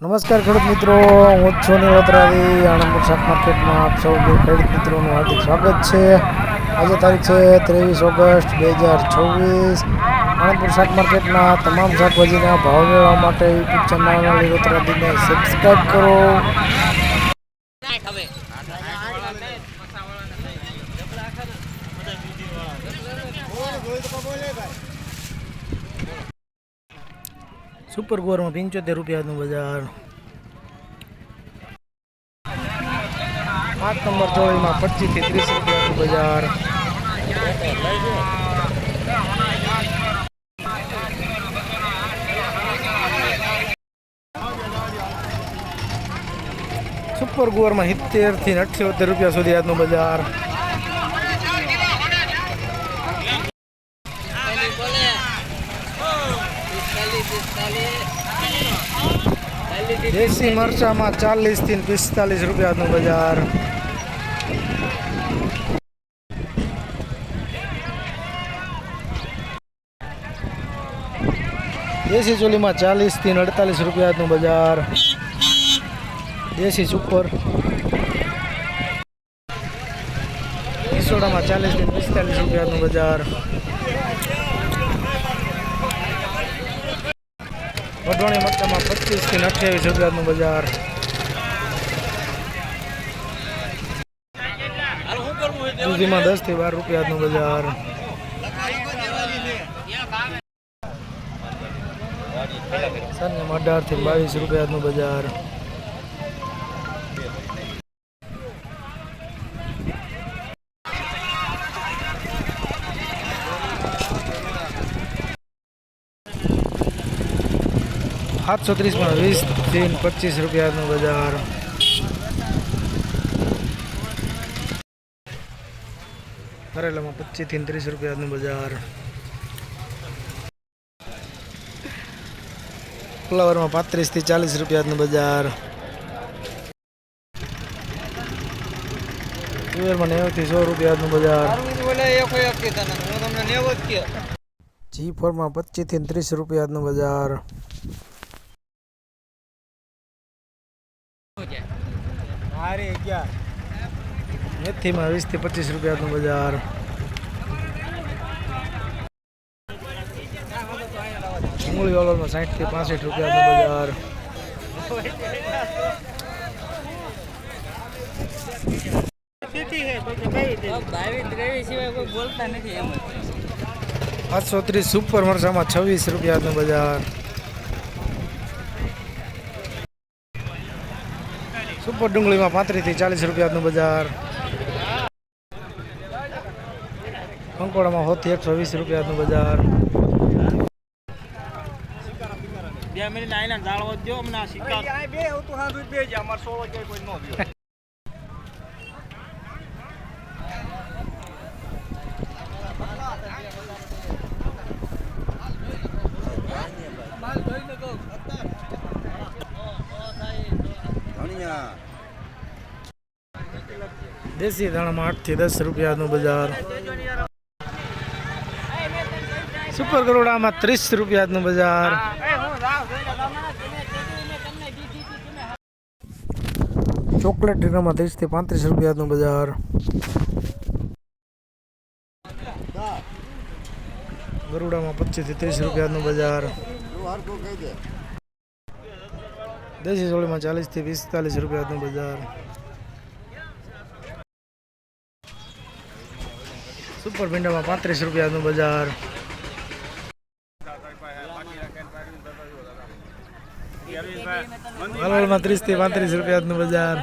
નમસ્કાર ખેડૂત મિત્રો, હું છું નીલ વતરાદી. આણંદપુર શાક માર્કેટમાં આપ સૌ ખેડૂત મિત્રોનું હાર્દિક સ્વાગત છે. આજે તારીખ છે 23 ઓગસ્ટ 2024. આણંદપુર શાક માર્કેટના તમામ શાકભાજીના ભાવ મેળવવા માટે યુટ્યુબ ચેનલ નીલ વતરાદીને સબસ્ક્રાઈબ કરો. સુપર ગુવારમાં 75 રૂપિયાનું બજાર. 5 નંબર ચોળીમાં 25 થી 30 રૂપિયાનું બજાર. સુપર ગુવારમાં 70 થી 78 રૂપિયા સુધી આજનું બજાર. દેશી મરચામાં 40 થી 45 રૂપિયાનું બજાર. દેશી ચોલીમાં 40 થી 48 રૂપિયાનું બજાર. દેશી સુપર ઈસોડામાં 40 થી 45 રૂપિયાનું બજાર. વઢવાણી મરચામાં 25 થી 28 રૂપિયાનું બજાર. દૂધીમાં 10 થી 12 રૂપિયાનું બજાર. સાંજમાં 18 થી 22 રૂપિયાનું બજાર. $730 માં 20 થી 25 રૂપિયાનું બજાર. કરેલામાં 25 થી 30 રૂપિયાનું બજાર. ફ્લાવરમાં 35 થી 40 રૂપિયાનું બજાર. તુવેરમાં 90 થી 100 રૂપિયાનું બજાર. G4માં 25 થી 30 રૂપિયાનું બજાર. મેથીમાં 20 થી 25 રૂપિયાનું બજાર. ડુંગળી વાળોમાં 60 થી 65 રૂપિયાનું બજાર. $830 સુપર મરચામાં 26 રૂપિયાનું બજાર. સુપર ડુંગળીમાં 35 થી 40 રૂપિયાનું બજાર. કંકોડામાં 100 થી 120 રૂપિયાનું બજાર. દેશી ધાણામાં 8 થી 10 રૂપિયાનું બજાર. સુપર ગરોડામાં 30 રૂપિયાનું બજાર. ચોકલેટ ડીનામાં 30 થી 35 રૂપિયાનું બજાર. ગરુડામાં 25 થી 30 રૂપિયાનું બજાર. દેશી ચોળીમાં 40 થી 45 રૂપિયાનું બજાર. સુપર ભીંડામાં 35 રૂપિયાનું બજાર. વાલોળમાં 30 થી 35 રૂપિયાનું બજાર.